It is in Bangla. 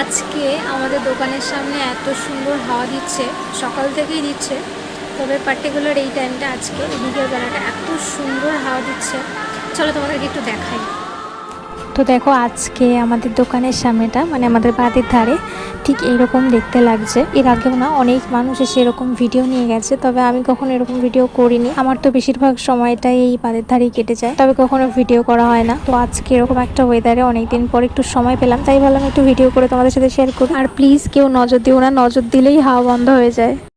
আজকে আমাদের দোকানের সামনে এত সুন্দর হাওয়া দিচ্ছে, সকাল থেকেই দিচ্ছে, তবে পার্টিকুলার এই টাইমটা আজকে বিকেল বেলাটা এত সুন্দর হাওয়া দিচ্ছে। চলো তোমাদেরকে একটু দেখাই। তো দেখো আজকে আমাদের দোকানের সামনেটা মানে আমাদের বাড়ির ধারে ঠিক এইরকম দেখতে লাগছে। এর আগেও না অনেক মানুষ এসে এরকম ভিডিও নিয়ে গেছে, তবে আমি কখনো এরকম ভিডিও করিনি। আমার তো বেশিরভাগ সময়টাই এই বাড়ির ধারেই কেটে যায়, তবে কখনো ভিডিও করা হয় না। তো আজকে এরকম একটা ওয়েদারে অনেকদিন পর একটু সময় পেলাম, তাই ভাবলাম একটু ভিডিও করে তোমাদের সাথে শেয়ার করি। আর প্লিজ কেউ নজর দিও না, নজর দিলেই হাওয়া বন্ধ হয়ে যায়।